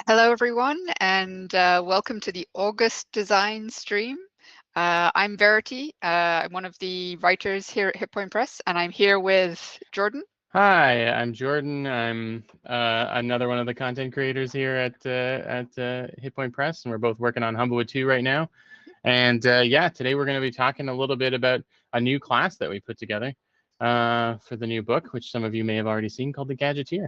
Hello, everyone, and welcome to the August design stream. I'm Verity. I'm one of the writers here at Hit Point Press, and I'm here with Jordan. Hi, I'm Jordan. I'm another one of the content creators here at Hit Point Press, and we're both working on Humblewood 2 right now. And yeah, today we're going to be talking a little bit about a new class that we put together for the new book, which some of you may have already seen, called the Gadgeteer.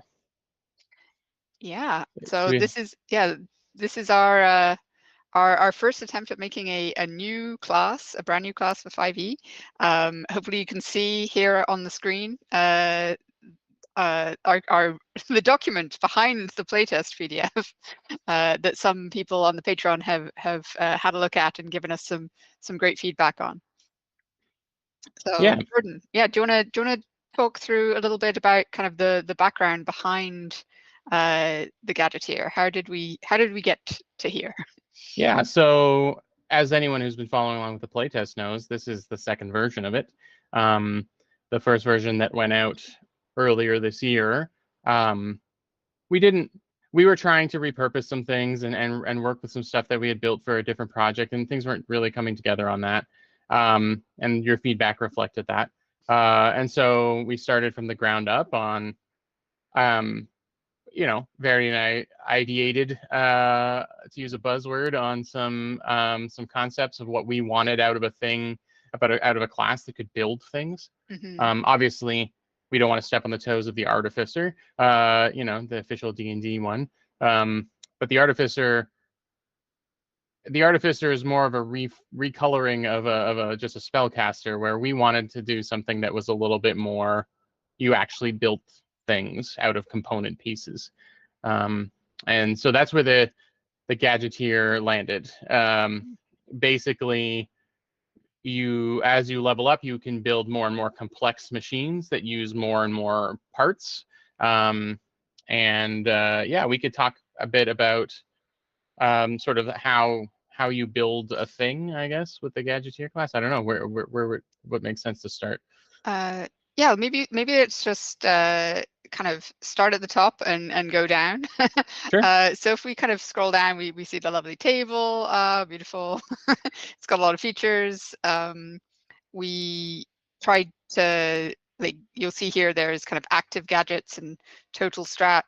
Yeah, So so this is our first attempt at making a new class, a brand new class for 5e. Hopefully, you can see here on the screen the document behind the playtest PDF that some people on the Patreon have had a look at and given us some great feedback on. So yeah, Jordan, yeah, do you want to talk through a little bit about kind of the background behind the Gadgeteer? How did we get to here? yeah. So as anyone who's been following along with the playtest knows, this is the second version of it. The first version that went out earlier this year. We were trying to repurpose some things and work with some stuff that we had built for a different project, and things weren't really coming together on that. And your feedback reflected that. And so we started from the ground up on, Verity and I ideated, to use a buzzword, on some concepts of what we wanted out of a thing, out of a class that could build things. Obviously, we don't want to step on the toes of the Artificer, the official D&D one. But the Artificer is more of a recoloring of a just a spellcaster, where we wanted to do something that was a little bit more, you actually built things out of component pieces. And so that's where the Gadgeteer landed. Basically, as you level up, you can build more and more complex machines that use more and more parts. Yeah, we could talk a bit about sort of how you build a thing, I guess, with the Gadgeteer class. I don't know what makes sense to start. Yeah, maybe it's just kind of start at the top and go down. Sure. So if we kind of scroll down, we see the lovely table, beautiful. It's got a lot of features. We tried to, like, you'll see here, there's kind of active gadgets and total scrap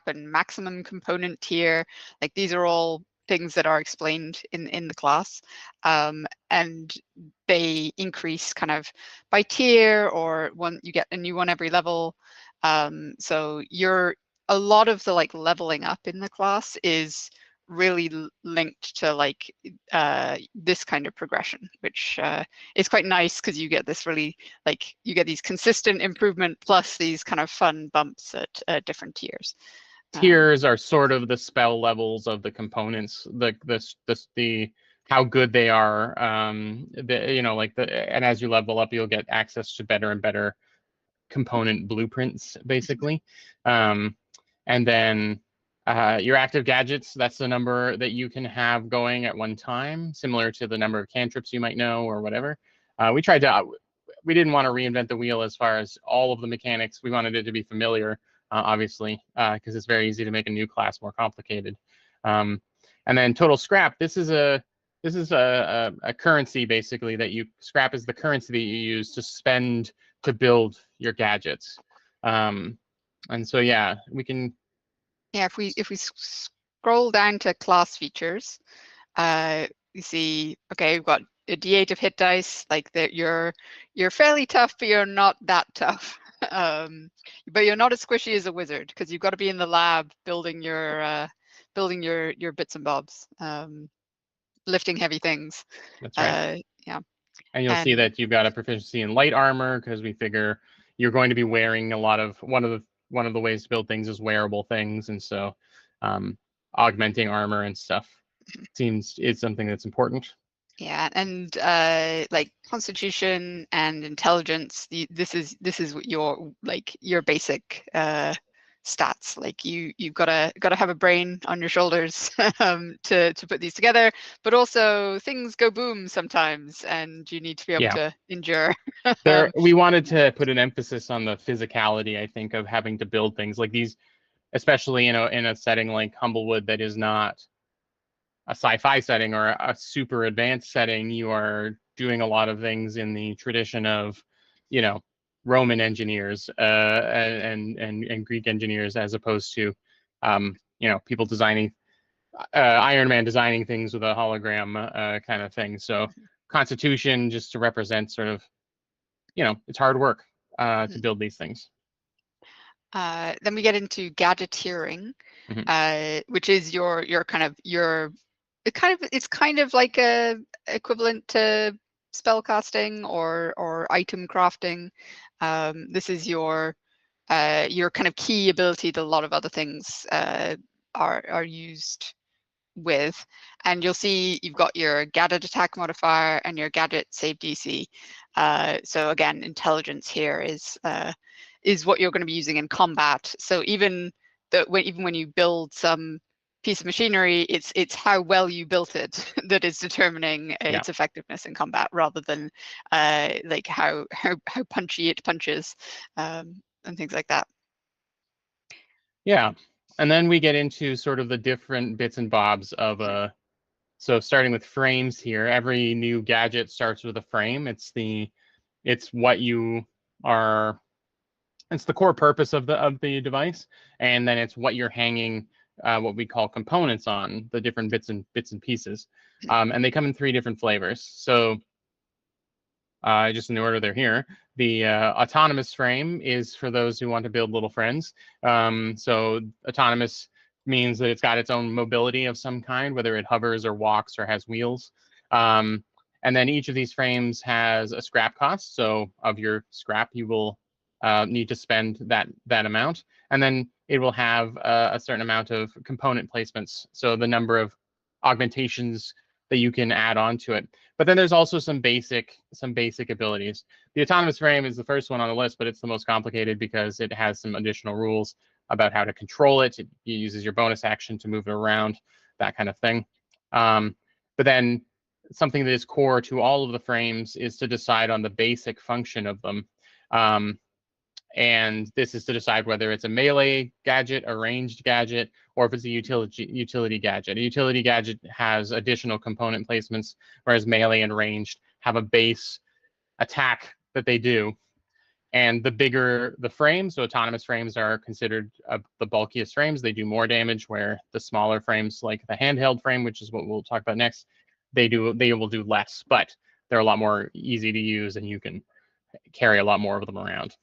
and maximum component tier. Like, these are all things that are explained in the class, and they increase kind of by tier, or you get a new one every level. So a lot of the leveling up in the class is really linked to this kind of progression, which is quite nice, because you get this really, you get these consistent improvement plus these kind of fun bumps at different tiers. Tiers are sort of the spell levels of the components, the how good they are. And as you level up, you'll get access to better and better component blueprints, basically. And then your active gadgets, that's the number that you can have going at one time, similar to the number of cantrips you might know or whatever. We didn't want to reinvent the wheel as far as all of the mechanics. We wanted it to be familiar, obviously, because it's very easy to make a new class more complicated. And then total scrap. This is a currency, basically, that scrap is the currency that you use to spend to build your gadgets. And so yeah, we can. Yeah, if we scroll down to class features, you see, okay, we've got a D8 of hit dice. Like, that you're fairly tough, but you're not that tough. But you're not as squishy as a wizard, because you've got to be in the lab building your bits and bobs, lifting heavy things. That's right. Yeah. And you'll see that you've got a proficiency in light armor, because we figure you're going to be wearing a lot of one of the ways to build things is wearable things, and so augmenting armor and stuff is something that's important. Yeah, and like constitution and intelligence, this is your basic stats. Like, you've gotta have a brain on your shoulders to put these together, but also things go boom sometimes, and you need to be able to endure. We wanted to put an emphasis on the physicality, I think, of having to build things like these. especially in a setting like Humblewood that is not a sci-fi setting or a super advanced setting. You are doing a lot of things in the tradition of, Roman engineers and Greek engineers, as opposed to, people designing Iron Man designing things with a hologram kind of thing. So Constitution, just to represent sort of, it's hard work to build these things. Then we get into gadgeteering, which is your kind of it's kind of like a equivalent to spellcasting or item crafting. This is your kind of key ability that a lot of other things are used with, and you'll see you've got your gadget attack modifier and your gadget save DC. So again, intelligence here is what you're going to be using in combat. So even when you build some piece of machinery, it's how well you built it that is determining its effectiveness in combat, rather than like how punchy it punches, and things like that. Yeah. And then we get into sort of the different bits and bobs of so starting with frames here, every new gadget starts with a frame. It's what you are, it's the core purpose of the device, and then it's what you're hanging what we call components on, the different bits and pieces. And they come in 3 different flavors. So just in the order they're here. The autonomous frame is for those who want to build little friends. So autonomous means that it's got its own mobility of some kind, whether it hovers or walks or has wheels. And then each of these frames has a scrap cost. So of your scrap, you will need to spend that amount. And then it will have a certain amount of component placements. So the number of augmentations that you can add on to it. But then there's also some basic abilities. The autonomous frame is the first one on the list, but it's the most complicated because it has some additional rules about how to control it. It uses your bonus action to move it around, that kind of thing. But then something that is core to all of the frames is to decide on the basic function of them. And this is to decide whether it's a melee gadget, a ranged gadget, or if it's a utility gadget. A utility gadget has additional component placements, whereas melee and ranged have a base attack that they do. And the bigger the frame, so autonomous frames are considered the bulkiest frames. They do more damage, where the smaller frames, like the handheld frame, which is what we'll talk about next, they will do less, but they're a lot more easy to use, and you can carry a lot more of them around.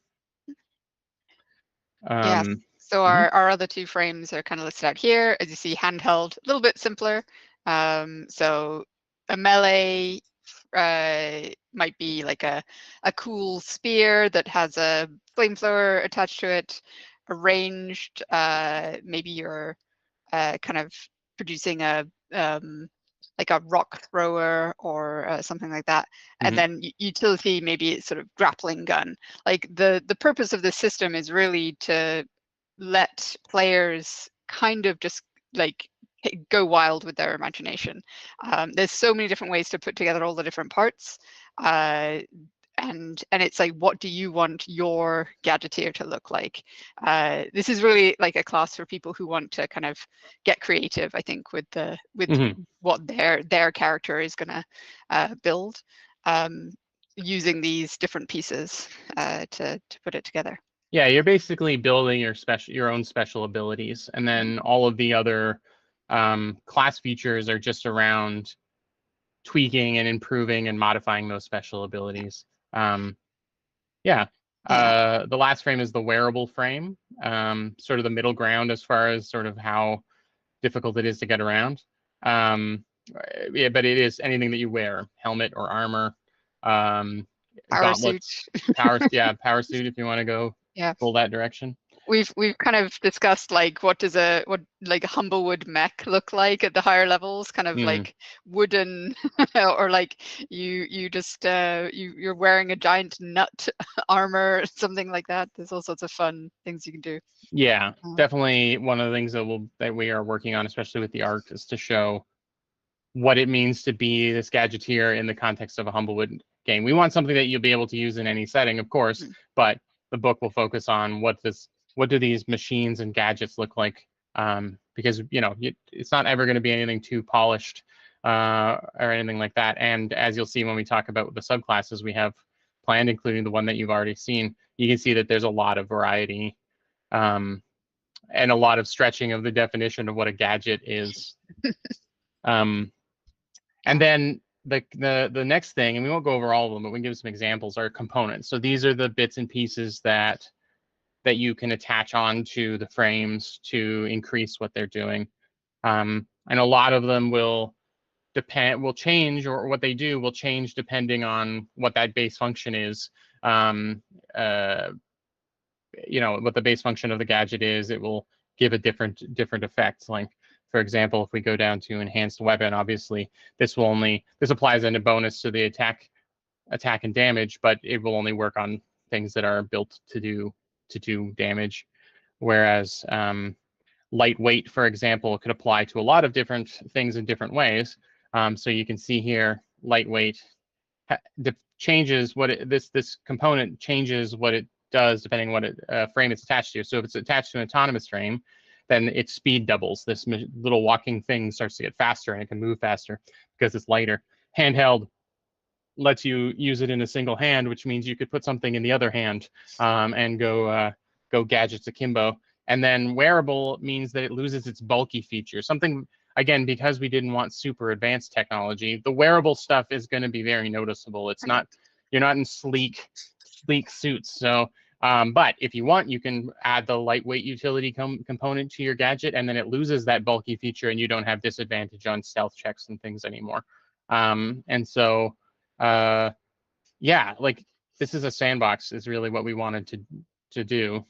Yes. So our other 2 frames are kind of listed out here. As you see, handheld, a little bit simpler. So a melee might be like a cool spear that has a flamethrower attached to it. A ranged, maybe you're kind of producing a like a rock thrower or something like that. And then utility, maybe it's sort of grappling gun. Like the purpose of this system is really to let players kind of just like go wild with their imagination. There's so many different ways to put together all the different parts. And it's like, what do you want your Gadgeteer to look like? This is really like a class for people who want to kind of get creative, I think, with what their character is going to build, using these different pieces to put it together. Yeah, you're basically building your own special abilities, and then all of the other class features are just around tweaking and improving and modifying those special abilities. The last frame is the wearable frame, sort of the middle ground as far as sort of how difficult it is to get around. But it is anything that you wear, helmet or armor, gauntlets, power suit if you want to go pull that direction. We've kind of discussed like what like a Humblewood mech look like at the higher levels, kind of like wooden, or like you're wearing a giant nut armor, something like that. There's all sorts of fun things you can do. Yeah, definitely one of the things that we are working on, especially with the art, is to show what it means to be this Gadgeteer in the context of a Humblewood game. We want something that you'll be able to use in any setting, of course, but the book will focus on what this what do these machines and gadgets look like? Because it's not ever going to be anything too polished or anything like that. And as you'll see when we talk about the subclasses we have planned, including the one that you've already seen, you can see that there's a lot of variety and a lot of stretching of the definition of what a gadget is. And then the next thing, and we won't go over all of them, but we can give some examples, are components. So these are the bits and pieces that you can attach onto the frames to increase what they're doing. And a lot of them will change, or what they do will change depending on what that base function is. What the base function of the gadget is, it will give a different effect. Like, for example, if we go down to enhanced weapon, obviously this applies in a bonus to the attack and damage, but it will only work on things that are built to do damage. Whereas lightweight, for example, could apply to a lot of different things in different ways. So you can see here, lightweight changes this component changes what it does depending on what frame it's attached to. So if it's attached to an autonomous frame, then its speed doubles. This little walking thing starts to get faster, and it can move faster because it's lighter. Handheld lets you use it in a single hand, which means you could put something in the other hand and go gadgets akimbo. And then wearable means that it loses its bulky feature. Something, again, because we didn't want super advanced technology, the wearable stuff is going to be very noticeable. It's not, you're not in sleek suits. So, but if you want, you can add the lightweight utility component to your gadget, and then it loses that bulky feature, and you don't have disadvantage on stealth checks and things anymore. And so, yeah, like, this is a sandbox is really what we wanted to do.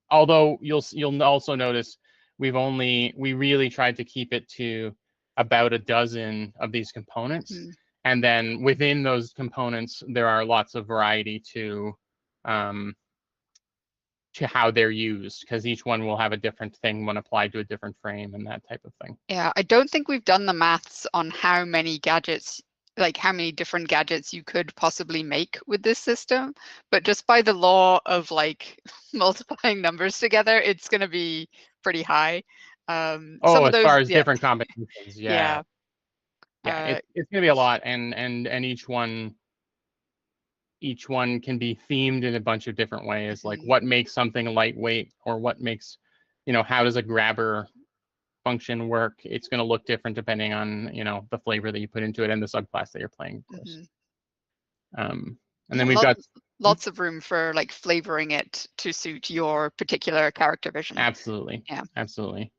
Although you'll also notice we really tried to keep it to about a dozen of these components. And then within those components, there are lots of variety to how they're used, because each one will have a different thing when applied to a different frame and that type of thing. Yeah, I don't think we've done the maths on how many gadgets, like how many different gadgets you could possibly make with this system, but just by the law of like multiplying numbers together, it's going to be pretty high. Some of those, far as different combinations, yeah. It's going to be a lot, and each one can be themed in a bunch of different ways. Like, what makes something lightweight, or what makes, how does a grabber function work? It's going to look different depending on the flavor that you put into it and the subclass that you're playing, of course. And then we've got lots of room for like flavoring it to suit your particular character vision. Absolutely. Yeah, absolutely.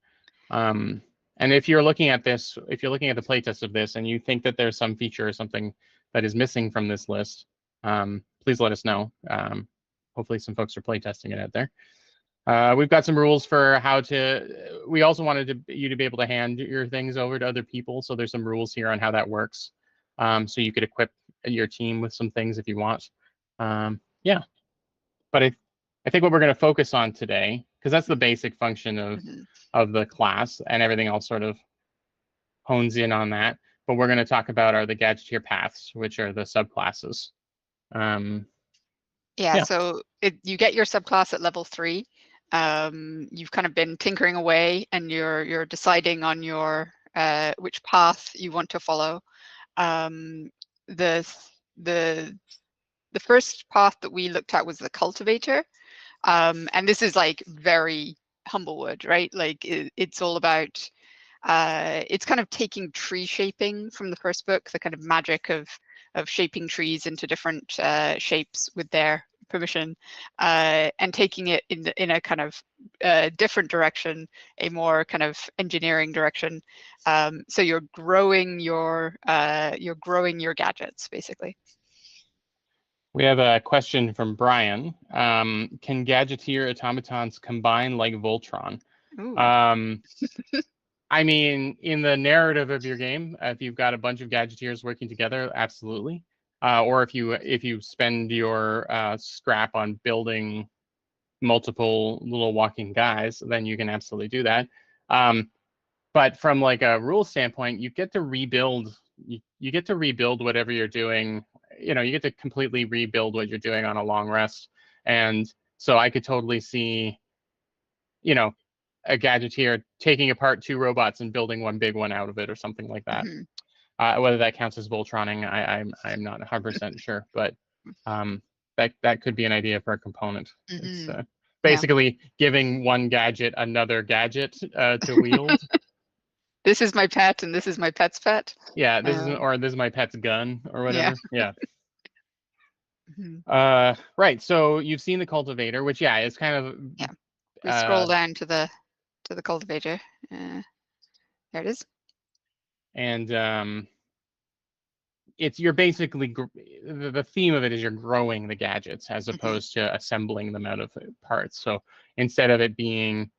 And if you're looking at the playtest of this and you think that there's some feature or something that is missing from this list, please let us know. Hopefully some folks are playtesting it out there. We've got some rules for how to. We also wanted you to be able to hand your things over to other people, so there's some rules here on how that works. So you could equip your team with some things if you want. Yeah, but I think what we're going to focus on today, because that's the basic function of the class, and everything else sort of hones in on that. But we're going to talk about are the Gadgeteer paths, which are the subclasses. So you get your subclass at level 3. You've kind of been tinkering away, and you're deciding on your which path you want to follow. The first path that we looked at was the Cultivator, and this is like very Humblewood, right? Like it's all about it's kind of taking tree shaping from the first book, the kind of magic of shaping trees into different shapes with their permission, and taking it in a kind of different direction, a more kind of engineering direction. So you're growing your gadgets, basically. We have a question from Brian. Can Gadgeteer automatons combine like Voltron? I mean, in the narrative of your game, if you've got a bunch of Gadgeteers working together, absolutely. Or if you spend your scrap on building multiple little walking guys, then you can absolutely do that. But from like a rule standpoint, you get to rebuild. You get to rebuild whatever you're doing. You get to completely rebuild what you're doing on a long rest. And So I could totally see, you know, a Gadgeteer taking apart 2 robots and building one big one out of it or something like that. Mhm. Whether that counts as Voltroning, I'm not 100% sure, but that could be an idea for a component. It's Mhm. Yeah. basically giving one gadget another gadget to wield. This is my pet, and this is my pet's pet. Yeah, this Uh, is or this is my pet's gun or yeah. whatever. Yeah. Mhm. Right. So you've seen the cultivator, which yeah, is kind of Yeah. We scroll down to the cultivator. There it is. and it's you're basically the theme of it is you're growing the gadgets as Mhm. opposed to assembling them out of parts. So instead of it being,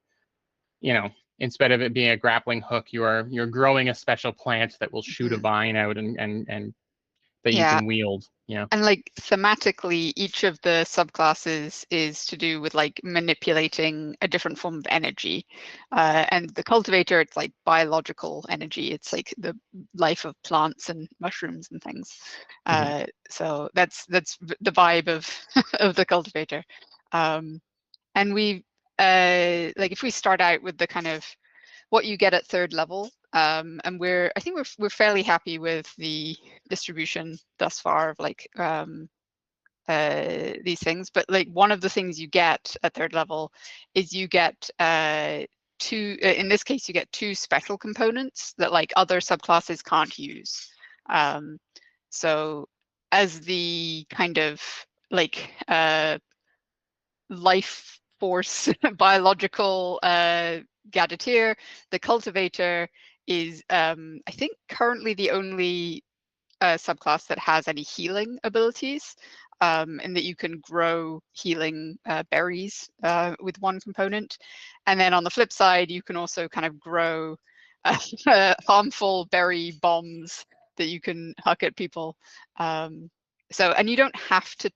you know, instead of it being a grappling hook, you're growing a special plant that will shoot a Mhm. vine out and that you Yeah. can wield. Yeah. And like thematically, each of the subclasses is to do with like manipulating a different form of energy. And the cultivator, it's like biological energy. It's like the life of plants and mushrooms and things. Mhm. So that's the vibe of of the cultivator. And we like if we start out with the kind of what you get at third level. And I think we're fairly happy with the distribution thus far of like these things. But like one of the things you get at third level is you get two. In this case, you get 2 special components that like other subclasses can't use. So as the kind of like life force biological Gadgeteer, the cultivator is I think currently the only subclass that has any healing abilities, in that you can grow healing berries with one component. And then on the flip side, you can also kind of grow harmful berry bombs that you can huck at people. And you don't have to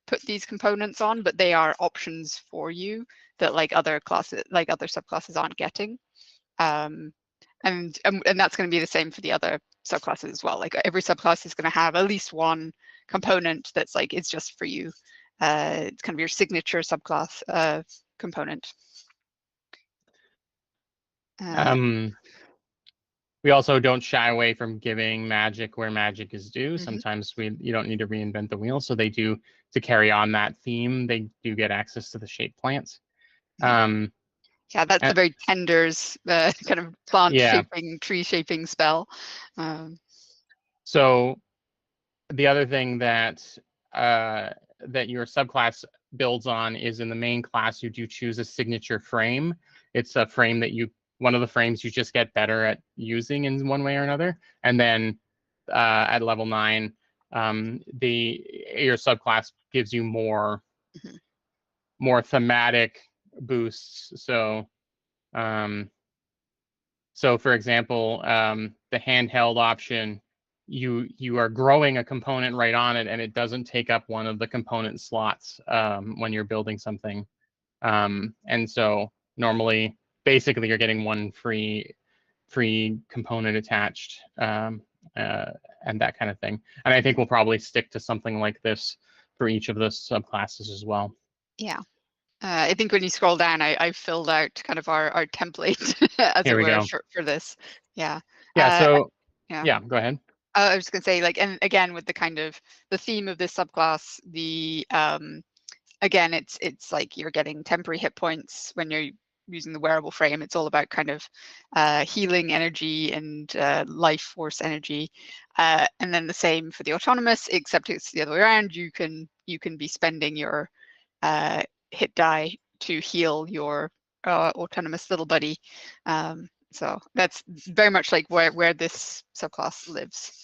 put these components on, but they are options for you that like other classes, like other subclasses aren't getting. Um, and that's going to be the same for the other subclasses as well. Like every subclass is going to have at least one component that's like it's just for you. It's kind of your signature subclass component. Uh, Um, we also don't shy away from giving magic where magic is due. mhm. Sometimes you don't need to reinvent the wheel. So they do, to carry on that theme, they do get access to the shape plants. Yeah, Um, yeah, that's a and, very Tender's kind of plant yeah. shaping, tree shaping spell. Um, So the other thing uh, that your subclass builds on is in the main class, you do choose a signature frame. It's a frame that one of the frames you just get better at using in one way or another. And then at level 9, your subclass gives you mhm, more thematic boosts. Um, so for example, the handheld option, you are growing a component right on it, and it doesn't take up one of the component slots when you're building something. And so normally, basically, you're getting one free component attached, and that kind of thing. And I think mhm. we'll probably stick to something like this for each of the subclasses as well. Yeah. I think when you scroll down, I filled out kind of our template, as Here it we were, go. for this. Yeah. Yeah. Uh, So yeah. yeah, go ahead. I was going to say, like, and again, with the kind of the theme of this subclass, again, it's like you're getting temporary hit points when you're using the wearable frame. It's all about kind of healing energy and life force energy. And then the same for the autonomous, except it's the other way around. You can be spending your hit die to heal your autonomous little buddy. So that's very much like where this subclass lives.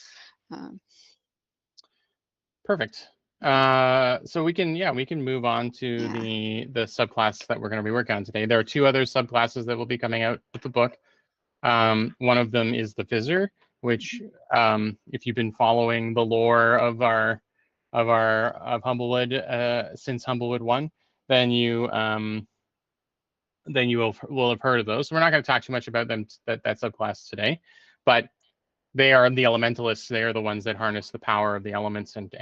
Um, Perfect. mhm, So we can move on to yeah. the subclass that we're going to be working on today. There are 2 other subclasses that will be coming out with the book. One of them is the Fizzer, which if you've been following the lore of Humblewood since Humblewood 1, then you will have heard of those. So we're not going to talk too much about them that subclass today, but they are the elementalists. They are the ones that harness the power of the elements and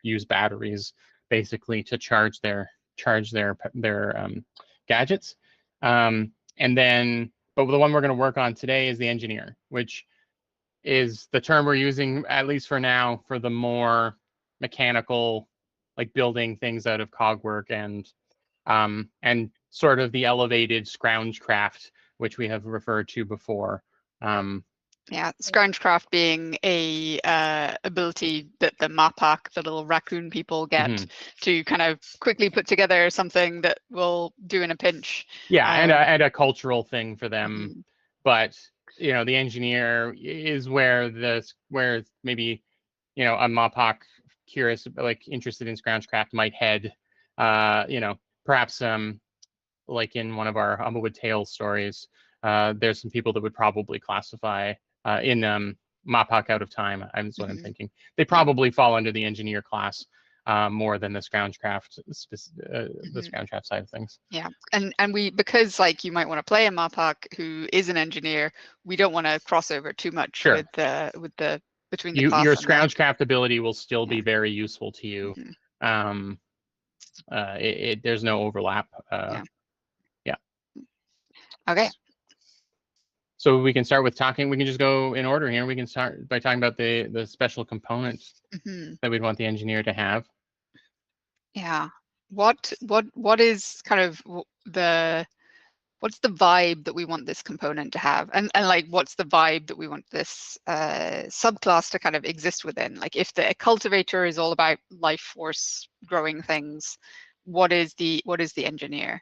use batteries basically to charge charge their gadgets. And then, but the one we're going to work on today is the engineer, which is the term we're using, at least for now, for the more mechanical, like building things out of cogwork and sort of the elevated scroungecraft, which we have referred to before. Yeah, scroungecraft being a ability that the Mapak, the little raccoon people, get to kind of quickly put together something that will do in a pinch. Yeah, and a cultural thing for them. But you know, the engineer is where maybe, you know, a Mapak curious, like interested in scroungecraft might head. You know, perhaps like in one of our Humblewood Tales stories, there's some people that would probably classify in Mapak Out of Time. That's what I'm thinking. They probably fall under the engineer class more than the scroungecraft, the scroungecraft side of things. Yeah, and we, because like you might want to play a Mapak who is an engineer, we don't want to cross over too much with the between the class your and scroungecraft ability will still be very useful to you. There's no overlap. Yeah. Okay. So we can start with talking. We can just go in order here. We can start by talking about the special components that we'd want the engineer to have. Yeah. What is kind of what's the vibe that we want this component to have, and like what's the vibe that we want this subclass to kind of exist within? Like if the cultivator is all about life force growing things, what is the engineer?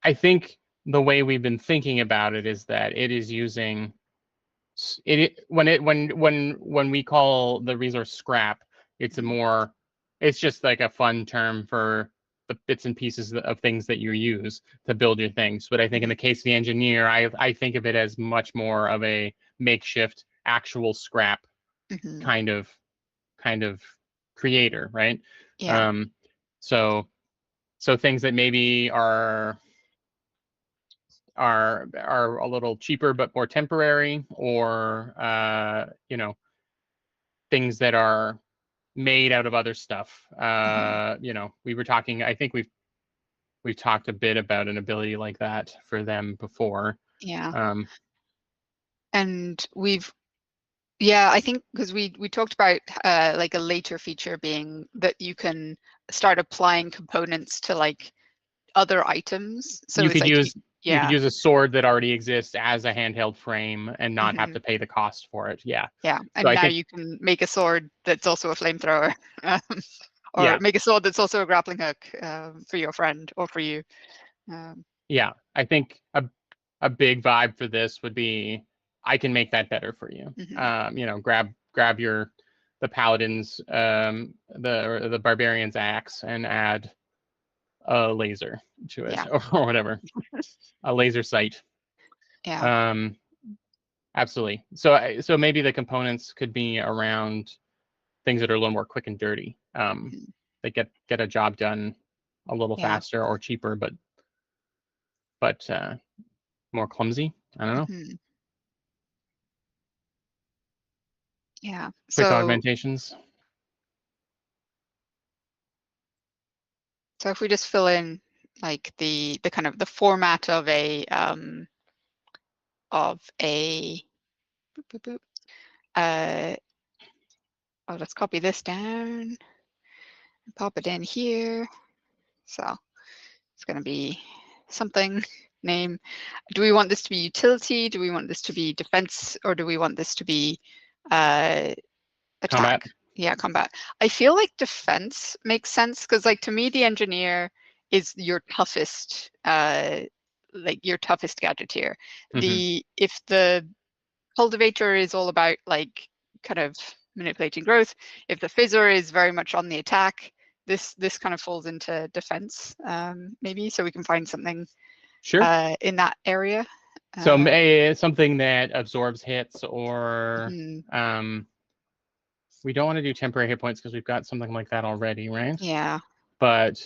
I think the way we've been thinking about it is that it is using it when we call the resource scrap, it's it's just like a fun term for the bits and pieces of things that you use to build your things. But I think in the case of the engineer, I think of it as much more of a makeshift actual scrap kind of creator, right? Yeah. So things that maybe are a little cheaper but more temporary, or you know, things that are made out of other stuff. You know, we were talking, I think we've talked a bit about an ability like that for them before. Yeah. And I think because we talked about like a later feature being that you can start applying components to like other items. So you it's could like use you could use a sword that already exists as a handheld frame and not have to pay the cost for it. Yeah. And so now you can make a sword that's also a flamethrower, or make a sword that's also a grappling hook for your friend or for you. Yeah, I think a big vibe for this would be, I can make that better for you. You know, grab the paladin's the barbarian's axe and add a laser to it, or whatever, a laser sight. Absolutely. So maybe the components could be around things that are a little more quick and dirty. They get a job done a little faster or cheaper, but more clumsy. I don't know. Yeah. Quick augmentations. So if we just fill in like the kind of the format of a let's copy this down and pop it in here. So it's going to be something name. Do we want this to be utility? Do we want this to be defense? Or do we want this to be attack? Combat. Yeah, combat. I feel like defense makes sense because, like, to me, the engineer is your toughest, like your toughest gadgeteer. If the cultivator is all about like kind of manipulating growth, if the fizzer is very much on the attack, this kind of falls into defense, maybe. So we can find something in that area. So something that absorbs hits, or we don't want to do temporary hit points because we've got something like that already, right? Yeah. But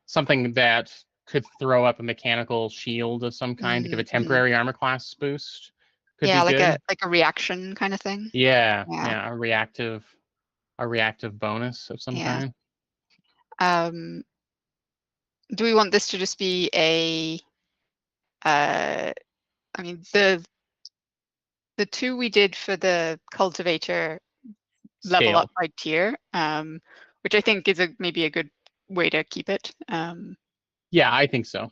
something that could throw up a mechanical shield of some kind to give a temporary armor class boost could be like good. a reaction kind of thing. Yeah, a reactive a reactive bonus of some Yeah. kind. Do we want this to just be a, I mean, the two we did for the cultivator level up Scale. by tier, which I think is maybe a good way to keep it. Yeah, I think so.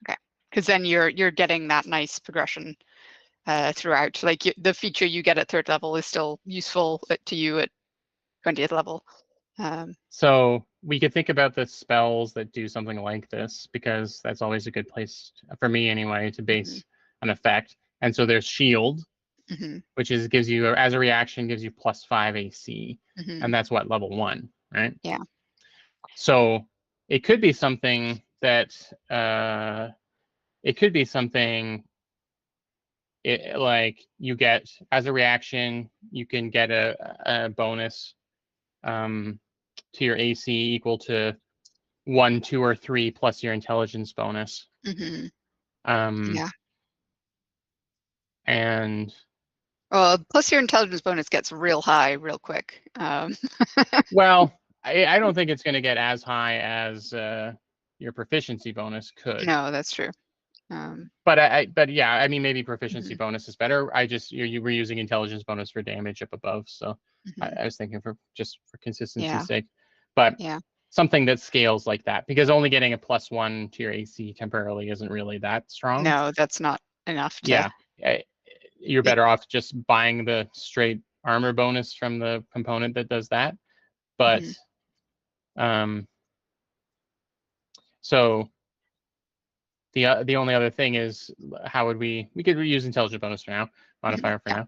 Okay, because then you're getting that nice progression throughout. Like the feature you get at 3rd level is still useful to you at 20th level. So we could think about the spells that do something like this, because that's always a good place, for me anyway, to base an effect. And so there's shield, which is gives you, as a reaction, gives you +5 AC, and that's what, level 1, right? Yeah. So it could be something that like you get, as a reaction, you can get a bonus to your AC equal to 1, 2, or 3 plus your intelligence bonus. Yeah. And Well, plus your intelligence bonus gets real high real quick. well, I don't think it's going to get as high as your proficiency bonus could. No, that's true. But yeah, I mean, maybe proficiency bonus is better. You were using intelligence bonus for damage up above, so I was thinking for consistency's sake. But yeah, something that scales like that, because only getting a +1 to your AC temporarily isn't really that strong. no, that's not enough to. Yeah, you're better off just buying the straight armor bonus from the component that does that. But so the only other thing is, how would we could use intelligence bonus for now, modifier for now.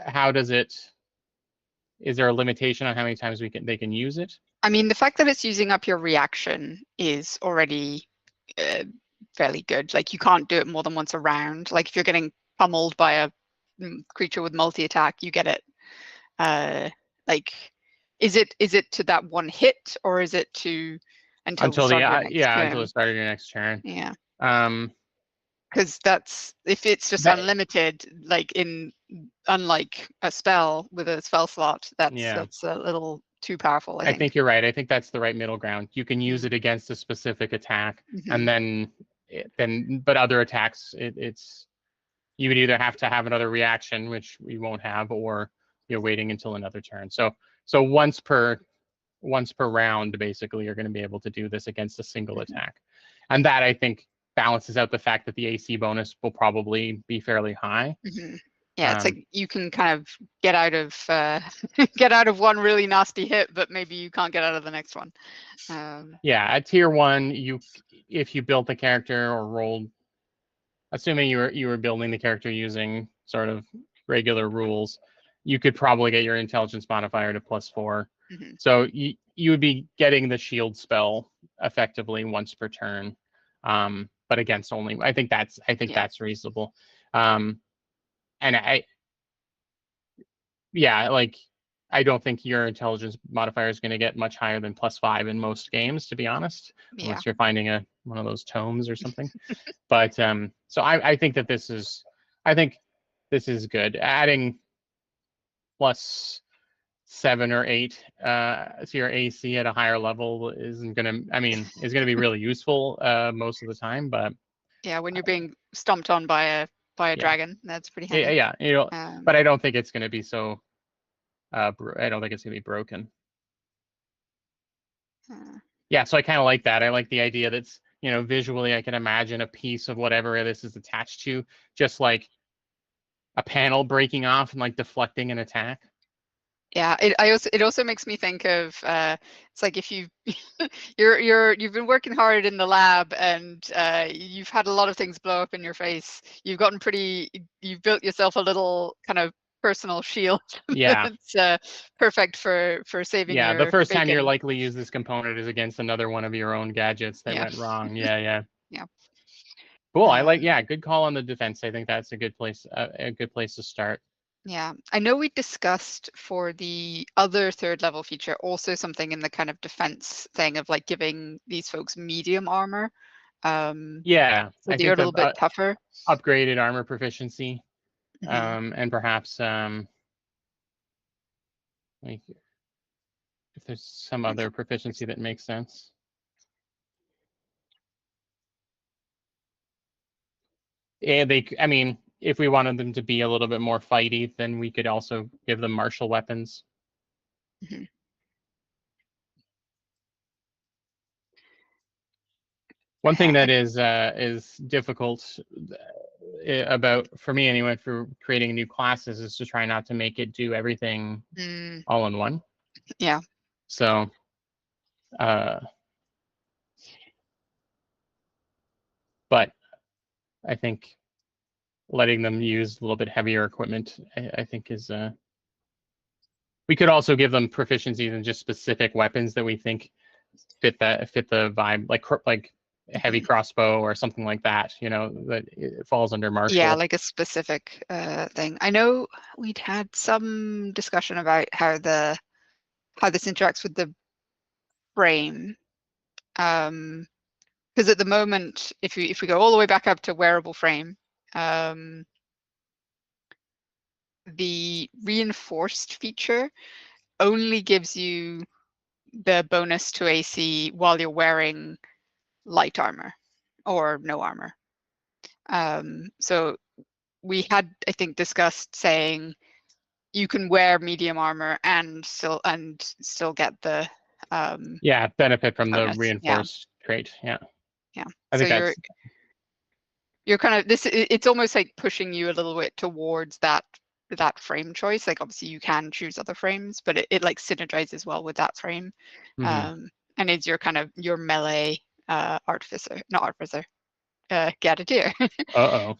How does it, is there a limitation on how many times they can use it? I mean, the fact that it's using up your reaction is already fairly good. Like, you can't do it more than once a round. Like, if you're getting pummeled by a creature with multi-attack, you get it. Like, is it to that one hit, or is it to until the start of your next turn? Until the start of your next turn. Yeah. Because that's, if it's just unlimited, like unlike a spell with a spell slot, that's a little too powerful. I think you're right. I think that's the right middle ground. You can use it against a specific attack, and but other attacks, it's you would either have to have another reaction, which we won't have, or you're waiting until another turn. So once per round, basically, you're going to be able to do this against a single attack, and that, I think, balances out the fact that the AC bonus will probably be fairly high. Yeah, it's like you can kind of get out of one really nasty hit, but maybe you can't get out of the next one. Yeah, at tier 1, if you built the character or rolled, assuming you were building the character using sort of regular rules, you could probably get your intelligence modifier to +4. So you would be getting the shield spell effectively once per turn, but against only. I think that's reasonable. And I don't think your intelligence modifier is going to get much higher than +5 in most games, to be honest, unless you're finding one of those tomes or something. But so I think that this is good. Adding +7 or 8 to your AC at a higher level is going to be really useful most of the time. But yeah, when you're being stomped on by a dragon, that's pretty handy. Yeah, but I don't think it's going to be so. I don't think it's going to be broken. Yeah, so I kind of like that. I like the idea that's, visually, I can imagine a piece of whatever this is attached to, just like a panel breaking off and like deflecting an attack. Yeah, it also makes me think of it's like, if you've been working hard in the lab, and you've had a lot of things blow up in your face. You've built yourself a little kind of personal shield. Yeah, it's perfect for saving. Yeah, your the first bacon. time you're likely use this component is against another one of your own gadgets that went wrong. Yeah. Cool. Good call on the defense. I think that's a good place to start. Yeah, I know we discussed for the other 3rd level feature also something in the kind of defense thing of like giving these folks medium armor. Yeah, so I they're a think little bit tougher. Upgraded armor proficiency, and perhaps Like, if there's some other proficiency that makes sense. And I mean, if we wanted them to be a little bit more fighty, then we could also give them martial weapons. Mhm. One thing that is difficult about, for me anyway, for creating new classes is to try not to make it do everything all in one. Yeah. So, but I think letting them use a little bit heavier equipment, I think is. We could also give them proficiencies in just specific weapons that we think fit the vibe, like a heavy crossbow or something like that. You know, that it falls under martial. Yeah, like a specific thing. I know we'd had some discussion about how this interacts with the frame. Because at the moment, if we go all the way back up to wearable frame, the reinforced feature only gives you the bonus to AC while you're wearing light armor or no armor. So we had, I think, discussed saying you can wear medium armor and still get the benefit from bonus. the reinforced trait. Yeah. I So think you're kind of it's almost like pushing you a little bit towards that frame choice. Like obviously you can choose other frames, but it like synergizes well with that frame. And it's your kind of your melee Gadgeteer.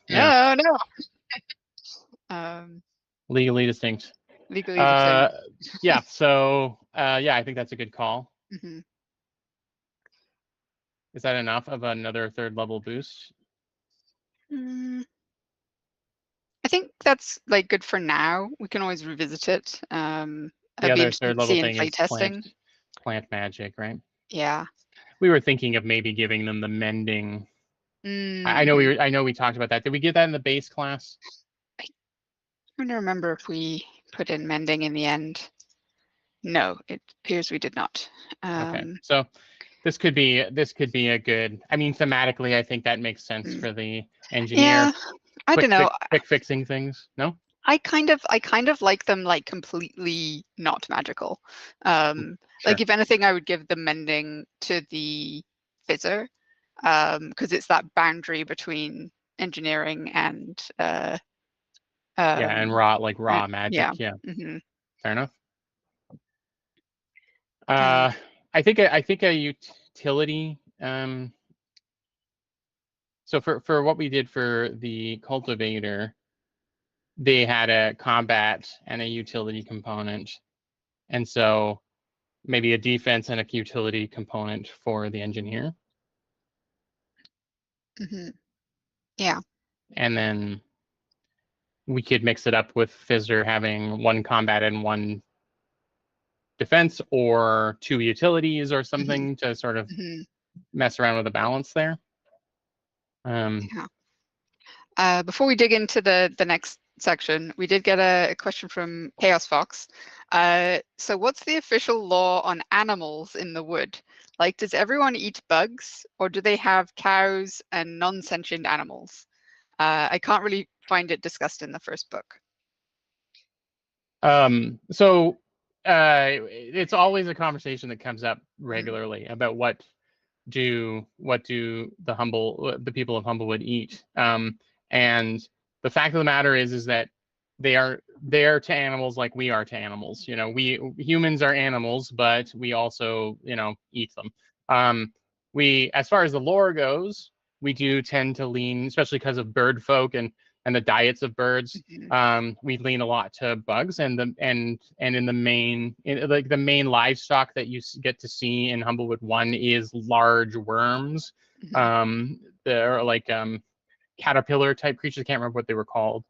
Yeah. No. Legally distinct. Legally distinct. Yeah. So I think that's a good call. Mm-hmm. Is that enough of another third level boost? I think that's like good for now. We can always revisit it. The I'd be other interested third to level see in thing play is testing. plant magic, right? Yeah. We were thinking of maybe giving them the mending. I know we talked about that. Did we get that in the base class? I'm trying to remember if we put in mending in the end. No, it appears we did not. Okay, so this could be a good. I mean, thematically, I think that makes sense for the engineer. Yeah, I don't know. Quick fixing things. No. I kind of like them like completely not magical. Sure. Like if anything, I would give the mending to the fizzer, because it's that boundary between engineering and and raw magic. Yeah. Mm-hmm. Fair enough. I think a utility. So for what we did for the cultivator, they had a combat and a utility component, and so maybe a defense and a utility component for the engineer. Mm-hmm. Yeah. And then we could mix it up with Fizzer having one combat and one defense, or two utilities or something to sort of mess around with the balance there. Before we dig into the next section, we did get a question from Chaos Fox. So what's the official law on animals in the wood? Like, does everyone eat bugs, or do they have cows and non-sentient animals? I can't really find it discussed in the first book. So it's always a conversation that comes up regularly about what do the people of Humblewood eat. And the fact of the matter is that they are to animals like we are to animals. You know, we humans are animals, but we also, eat them. We, as far as the lore goes, we do tend to lean, especially because of bird folk and the diets of birds. We lean a lot to bugs, and in the main, like the main livestock that you get to see in Humblewood 1 is large worms. They're like caterpillar type creatures. I can't remember what they were called.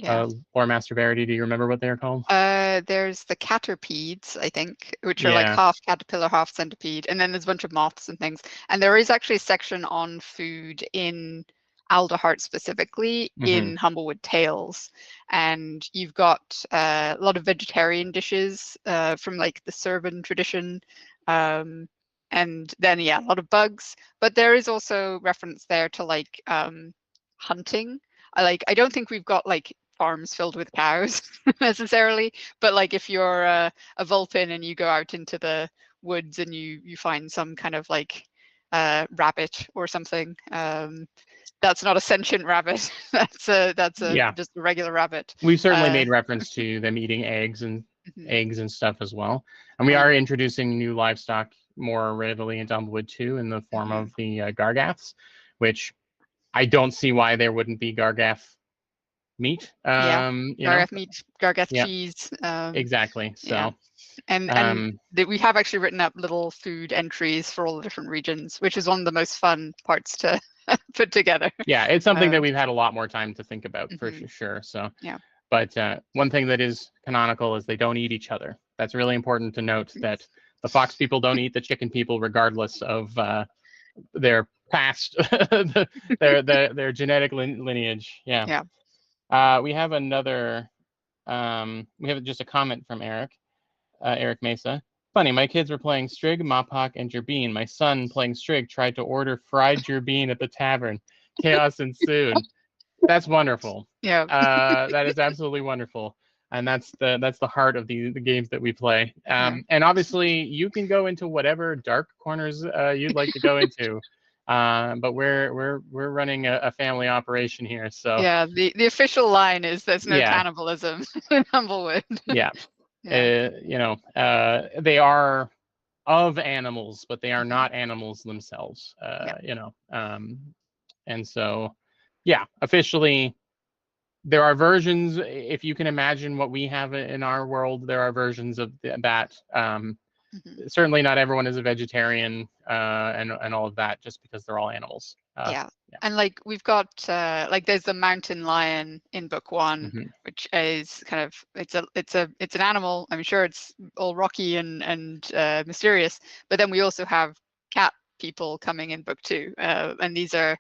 Lore Master Verity, do you remember what they were called? There's the caterpedes, I think, which are like half caterpillar, half centipede, and then there's a bunch of moths and things. And there is actually a section on food in Alderheart specifically in Humblewood Tales, and you've got a lot of vegetarian dishes from like the Servan tradition, and then a lot of bugs. But there is also reference there to like hunting. I don't think we've got like farms filled with cows necessarily, but like if you're a Vulpin and you go out into the woods and you find some kind of like rabbit or something, that's not a sentient rabbit. that's a just a regular rabbit. We've certainly made reference to them eating eggs and eggs and stuff as well, and we are introducing new livestock more readily into Humblewood too, in the form of the Gargaths, which I don't see why there wouldn't be Gargath meat. Gargath meat, Gargath cheese. Exactly. So, and we have actually written up little food entries for all the different regions, which is one of the most fun parts to put together. Yeah, it's something that we've had a lot more time to think about for sure. So, but one thing that is canonical is they don't eat each other. That's really important to note, that the fox people don't eat the chicken people, regardless of their past, their genetic lineage. Yeah. We have another. We have just a comment from Eric Mesa. Funny, my kids were playing Strig, Mopok, and Gerbine. My son, playing Strig, tried to order fried Gerbine at the tavern. Chaos ensued. That's wonderful. Yeah. That is absolutely wonderful. And that's the heart of the games that we play. And obviously, you can go into whatever dark corners you'd like to go into. But we're running a family operation here, so the official line is there's no cannibalism in Humblewood. They are of animals, but they are not animals themselves. And so officially there are versions. If you can imagine what we have in our world, there are versions of that. Certainly not everyone is a vegetarian and all of that, just because they're all animals. And like we've got like there's the mountain lion in book 1, which is kind of it's an animal. I'm sure it's all rocky and mysterious, but then we also have cat people coming in book 2, and these are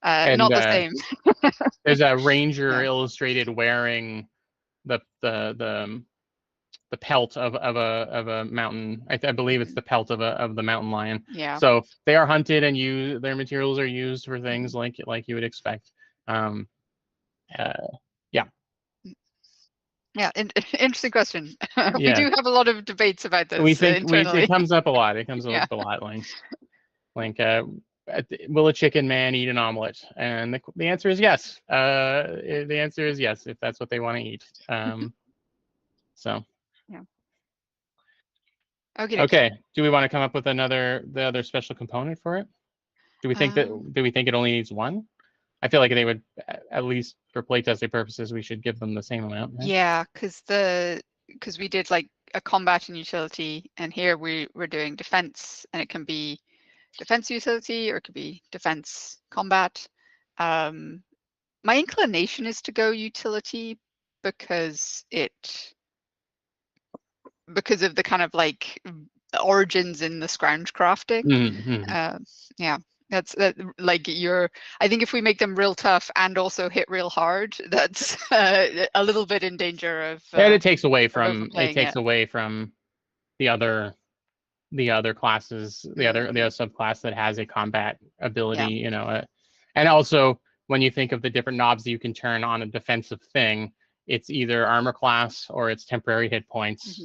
not the same. There's a ranger illustrated wearing the pelt of a mountain. I believe it's the pelt of the mountain lion. So they are hunted, and their materials are used for things like you would expect. Interesting question. We do have a lot of debates about this. We think it comes up a lot. It comes up a lot, like will a chicken man eat an omelet? And the answer is yes. The answer is yes, if that's what they want to eat. So. Okay. Do we want to come up with the other special component for it? Do we think it only needs one? I feel like they would, at least for playtesting purposes, we should give them the same amount. Right? Yeah, because we did like a combat and utility, and here we're doing defense, and it can be defense utility or it could be defense combat. My inclination is to go utility because of the kind of like origins in the scrounge crafting. That's like I think if we make them real tough and also hit real hard, that's a little bit in danger of and it takes away from the other classes, the other subclass that has a combat ability, and also when you think of the different knobs that you can turn on a defensive thing, it's either armor class or it's temporary hit points.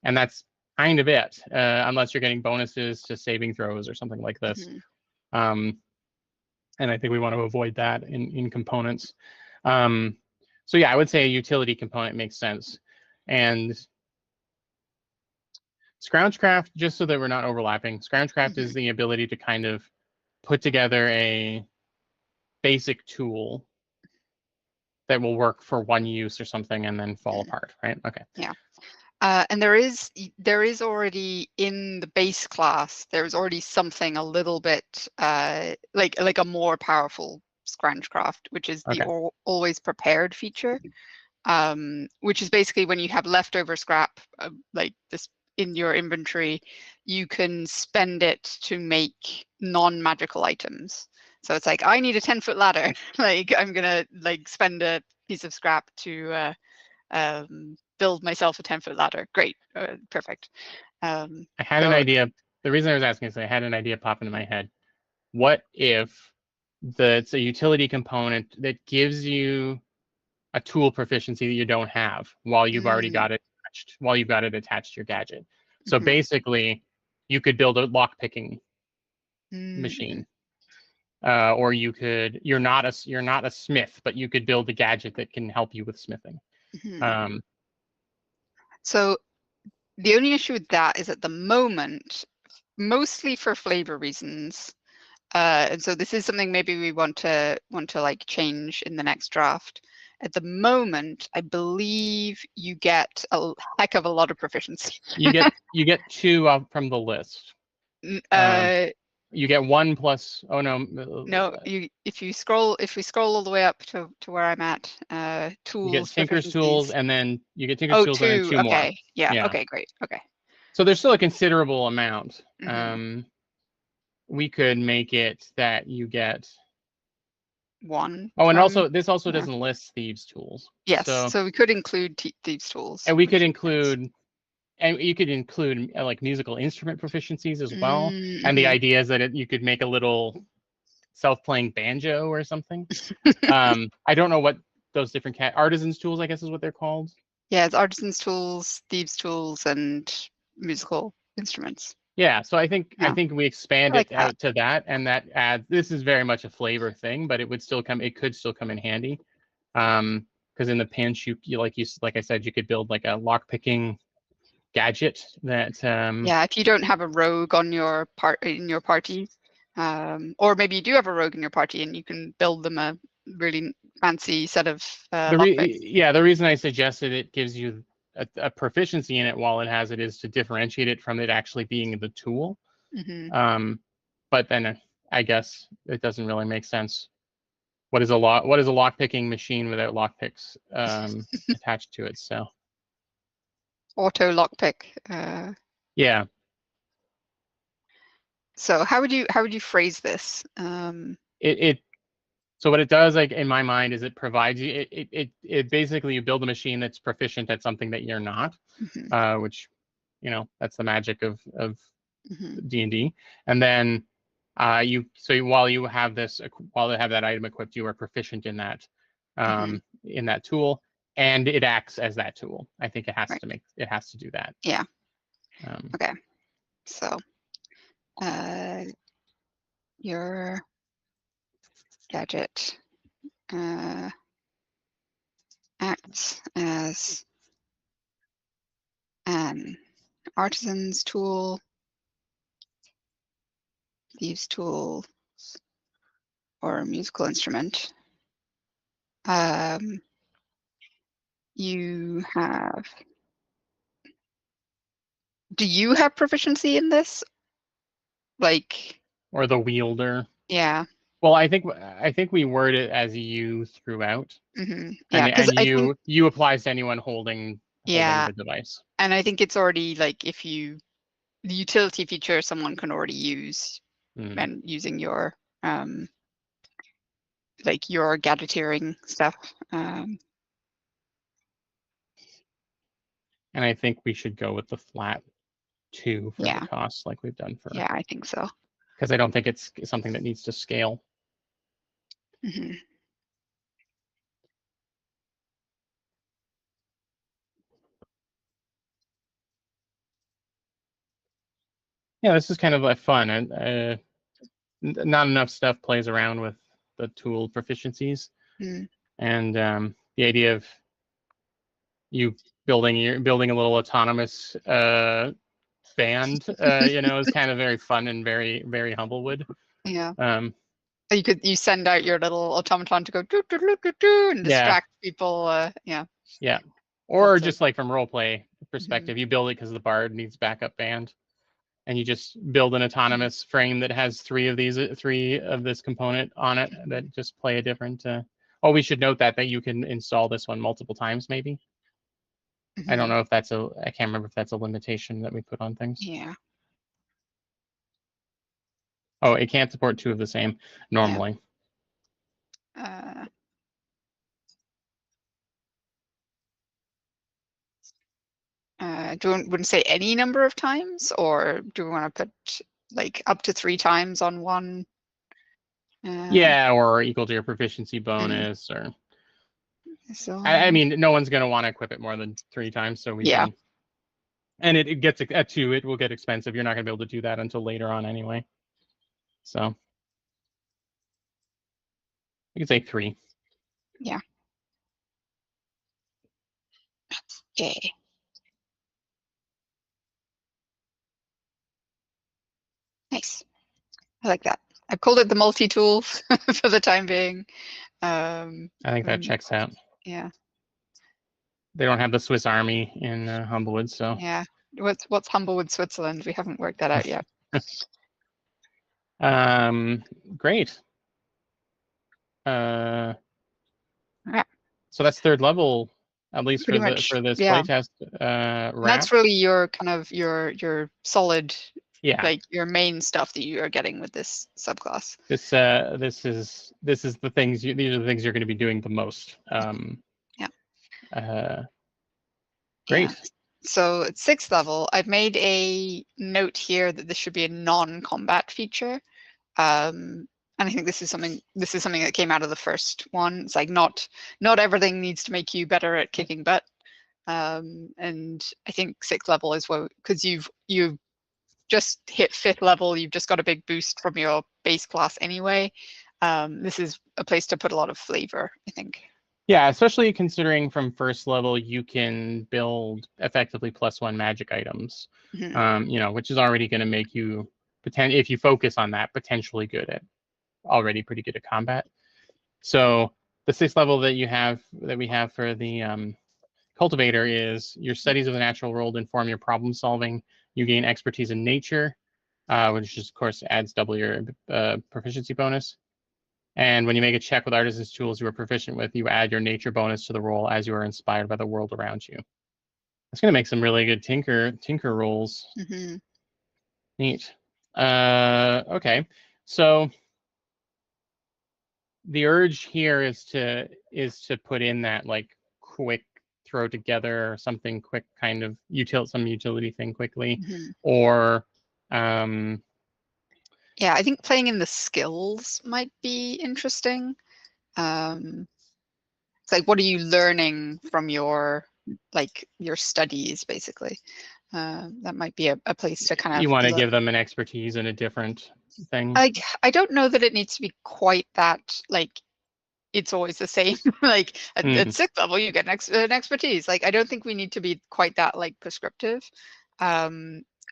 And that's kind of it, unless you're getting bonuses to saving throws or something like this. And I think we want to avoid that in components. So I would say a utility component makes sense. And Scroungecraft, just so that we're not overlapping, Scroungecraft is the ability to kind of put together a basic tool that will work for one use or something and then fall apart, right? Okay. Yeah. And there is already in the base class, there's already something a little bit like a more powerful Scroungecraft, which is the always prepared feature, which is basically when you have leftover scrap like this in your inventory, you can spend it to make non-magical items. So it's like, I need a 10-foot ladder. Like, I'm gonna like spend a piece of scrap to build myself a 10-foot ladder. Great, perfect. I had an idea. The reason I was asking is I had an idea pop into my head. What if it's a utility component that gives you a tool proficiency that you don't have while you've already got it attached to your gadget? So basically, you could build a lockpicking machine, or you're not a smith, but you could build a gadget that can help you with smithing. So the only issue with that is at the moment, mostly for flavor reasons, and so this is something maybe we want to like change in the next draft. At the moment, I believe you get a heck of a lot of proficiency. You get 2 from the list. You get 1 plus. Oh no. No, if we scroll all the way up to where I'm at, tools. You get Tinker's tools, and then you get Tinker's tools, 2. and then 2 more. Okay. Yeah. Okay. Great. Okay. So there's still a considerable amount. We could make it that you get 1. Oh, and also this also doesn't list thieves' tools. Yes. So we could include thieves' tools. And we could include. And you could include like musical instrument proficiencies as well. And the idea is that you could make a little self-playing banjo or something. I don't know what those different artisans' tools, I guess, is what they're called. Yeah, it's artisans' tools, thieves' tools, and musical instruments. Yeah, so I think we expand it out to that, and that adds. This is very much a flavor thing, but it would still come. It could still come in handy, because in the pinch, like I said, you could build like a lockpicking gadget that yeah, if you don't have a rogue on your party, or maybe you do have a rogue in your party and you can build them a really fancy set of the reason I suggested it gives you a proficiency in it while it has it is to differentiate it from it actually being the tool. But then I guess it doesn't really make sense. What is a lockpicking machine without lockpicks attached to it? So auto lockpick. Yeah. So how would you phrase this? So what it does, like in my mind, is it provides you. It basically you build a machine that's proficient at something that you're not, which, that's the magic of D&D. And then while you have that item equipped, you are proficient in that in that tool, and it acts as that tool. I think it has to do that. Yeah. Okay. So your gadget acts as an artisan's tool, thieves' tools, or a musical instrument. Do you have proficiency in this? Or the wielder. Yeah. Well, I think we word it as you throughout. Yeah, because you applies to anyone holding the device. And I think it's already like the utility feature someone can already use and using your your gadgeteering stuff. And I think we should go with the flat 2 for the cost, like we've done for. Yeah, I think so. Because I don't think it's something that needs to scale. Yeah, this is kind of like fun, and not enough stuff plays around with the tool proficiencies, and the idea of you building a little autonomous band, is kind of very fun and very, very Humblewood. Yeah. You send out your little automaton to go do do do do do and distract people. Yeah. Or just like from roleplay perspective, you build it because the bard needs backup band, and you just build an autonomous frame that has 3 of this component on it that just play a different. We should note that you can install this one multiple times, maybe. I don't know if I can't remember if that's a limitation that we put on things. Yeah. Oh, it can't support 2 of the same normally. Do we wouldn't say any number of times, or do we want to put like up to 3 times on one? Yeah, or equal to your proficiency bonus, or So I mean, no one's going to want to equip it more than 3 times, so we yeah. can. And it gets at 2, it will get expensive. You're not going to be able to do that until later on anyway. So you can say 3. Yeah. Okay. Nice. I like that. I've called it the multi-tool for the time being. I think that checks out. Yeah. They don't have the Swiss Army in Humblewood, so. Yeah. What's Humblewood, Switzerland? We haven't worked that out yet. Great. Yeah. So that's 3rd level, at least Pretty for the much, for this yeah. playtest And wrap. that's really your kind of your solid, Yeah. like your main stuff that you are getting with this subclass. This is the things these are the things you're going to be doing the most. Yeah. Great. Yeah. So at 6th level, I've made a note here that this should be a non-combat feature. And I think this is something that came out of the first one. It's like not everything needs to make you better at kicking butt. And I think 6th level is where, because you've just hit 5th level, you've just got a big boost from your base class anyway. This is a place to put a lot of flavor, I think. Yeah, especially considering from 1st level you can build effectively +1 magic items, which is already going to make you if you focus on that, potentially good at already pretty good at combat. So the 6th level that we have for the Cultivator is your studies of the natural world inform your problem solving. You gain expertise in nature, which of course adds double your proficiency bonus. And when you make a check with artisan's tools you are proficient with, you add your nature bonus to the roll as you are inspired by the world around you. That's going to make some really good tinker rolls. Neat. Okay, so the urge here is to put in that like quick throw together or something quick, kind of some utility thing quickly, or yeah, I think playing in the skills might be interesting. It's like, what are you learning from your studies, basically? That might be a place to kind of. You want to give them an expertise in a different thing. I don't know that it needs to be quite that, like it's always the same. Like at 6th level you get an expertise. Like I don't think we need to be quite that like prescriptive.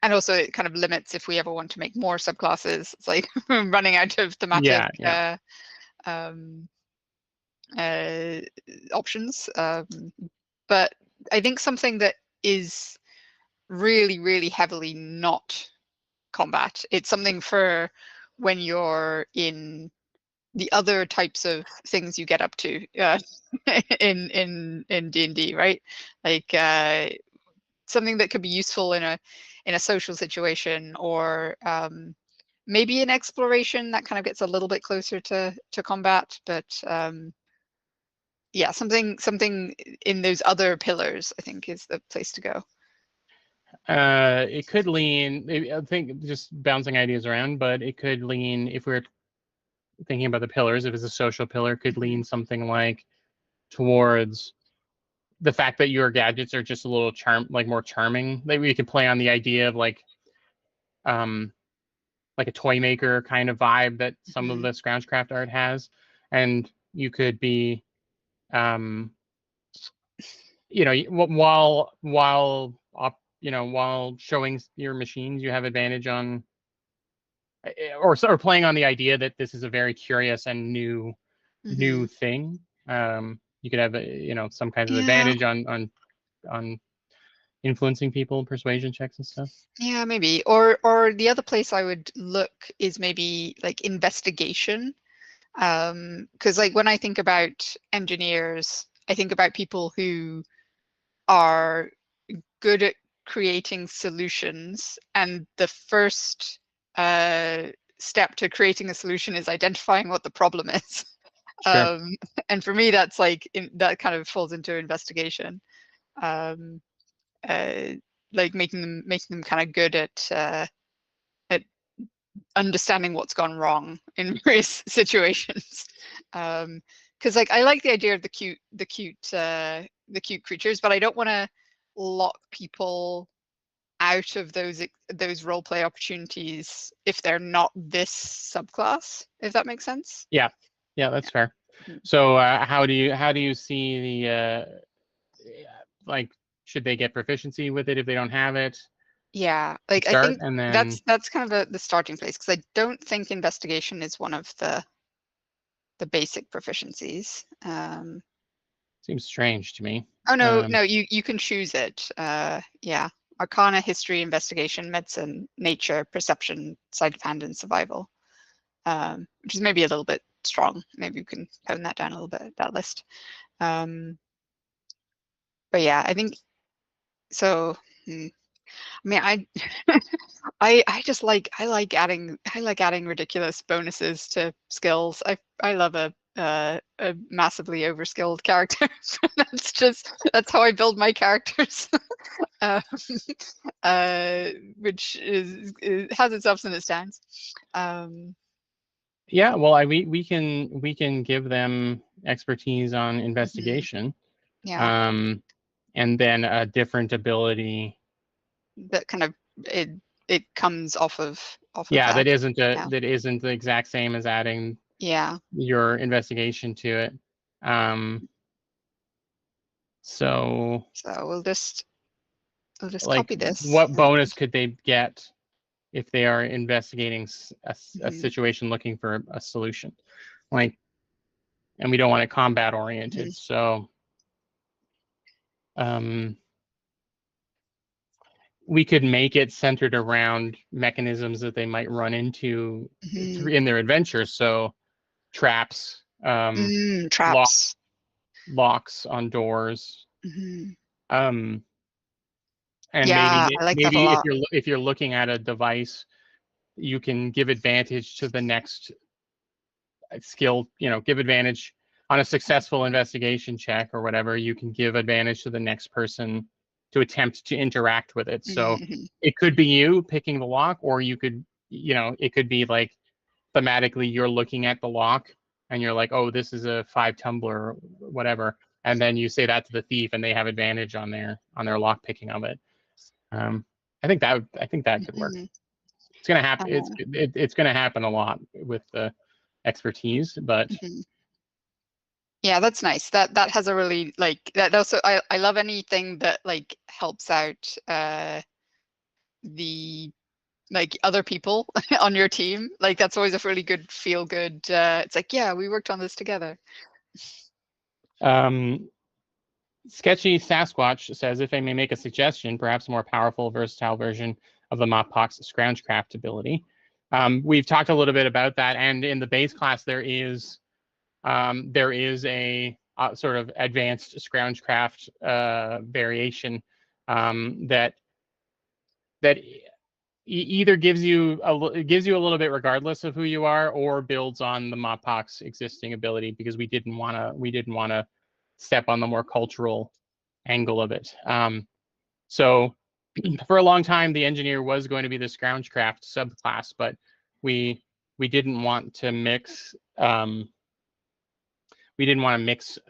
And also it kind of limits if we ever want to make more subclasses. It's like running out of thematic options. But I think something that is really, really heavily not combat. It's something for when you're in the other types of things you get up to in D&D, right? Like something that could be useful in a social situation, or maybe an exploration that kind of gets a little bit closer to combat, but yeah, something in those other pillars, I think, is the place to go. It could lean, I think, just bouncing ideas around, but it could lean, if we're thinking about the pillars, if it's a social pillar, could lean something like towards the fact that your gadgets are just a little more charming. Maybe we could play on the idea of like a toy maker kind of vibe that some of the Scroungecraft art has, and you could be while showing your machines, you have advantage on, or playing on the idea that this is a very curious and new thing. You could have some kind of advantage on influencing people, persuasion checks and stuff. Yeah, maybe. Or the other place I would look is maybe like investigation. Because like when I think about engineers, I think about people who are good at creating solutions, and the first step to creating a solution is identifying what the problem is. Sure. And for me, that's like that kind of falls into investigation, like making them kind of good at understanding what's gone wrong in various situations. Because like I like the idea of the cute creatures, but I don't want to lock people out of those role play opportunities if they're not this subclass, if that makes sense. Yeah, that's fair. So how do you see the like, should they get proficiency with it if they don't have it? Yeah, like I Start, think and then that's kind of the starting place, because I don't think investigation is one of the basic proficiencies. seems strange to me. Oh no, you can choose it. Yeah, Arcana, History, Investigation, Medicine, Nature, Perception, Sleight of Hand, and Survival. Which is maybe a little bit strong. Maybe you can tone that down a little bit, that list. But yeah, I think so. I mean, I just like adding ridiculous bonuses to skills. I love a massively overskilled character. That's how I build my characters. Which has its ups and its downs. Yeah, well, we can give them expertise on investigation. Yeah. And then a different ability That kind of it comes off of yeah, that. That isn't the exact same as adding your investigation to it. So we'll just like, copy this. what bonus could they get if they are investigating a situation looking for a solution? Like, and we don't want it combat oriented. So we could make it centered around mechanisms that they might run into in their adventures. So traps, traps, locks on doors. And yeah, I like that a lot. if you're looking at a device, you can give advantage to the next skill. Give advantage on a successful investigation check or whatever. You can give advantage to the next person to attempt to interact with it. So it could be you picking the lock, or you could, it could be like thematically you're looking at the lock and you're like, oh, this is a 5 tumbler or whatever, and then you say that to the thief and they have advantage on their lock picking of it. I think that could work. It's gonna happen. It's gonna happen a lot with the expertise, but yeah, that's nice. That has a really like that. Also, I love anything that like helps out the like other people on your team. Like that's always a really good feel good. It's like, yeah, we worked on this together. Sketchy Sasquatch says, if I may make a suggestion, perhaps a more powerful, versatile version of the Moppox Scroungecraft ability. We've talked a little bit about that, and in the base class there is a sort of advanced Scroungecraft variation that either gives you a little bit regardless of who you are, or builds on the Moppox existing ability, because we didn't want to step on the more cultural angle of it. So for a long time, the engineer was going to be the Scroungecraft subclass, but we didn't want to mix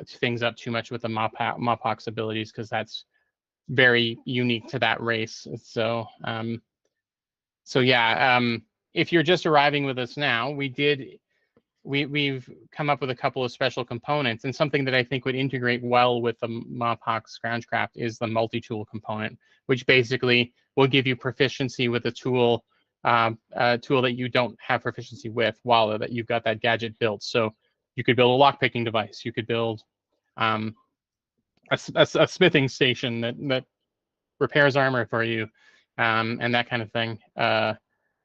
things up too much with the Moppox abilities, because that's very unique to that race. So yeah, if you're just arriving with us now, we've come up with a couple of special components, and something that I think would integrate well with the Moppox Scroungecraft is the multi-tool component, which basically will give you proficiency with a tool that you don't have proficiency with while that you've got that gadget built. So you could build a lockpicking device, you could build a smithing station that repairs armor for you, and that kind of thing.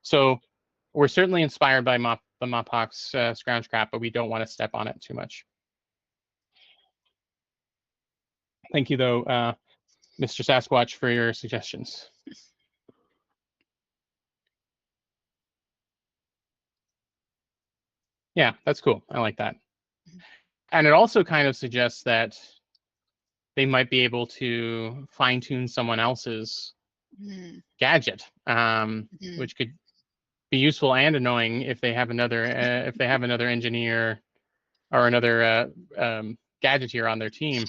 So we're certainly inspired by the Moppox Scroungecraft, but we don't want to step on it too much. Thank you, though, Mr. Sasquatch, for your suggestions. Yeah, that's cool. I like that. And it also kind of suggests that they might be able to fine tune someone else's Mm, gadget, mm, which could be useful and annoying if they have another engineer or another gadgeteer on their team.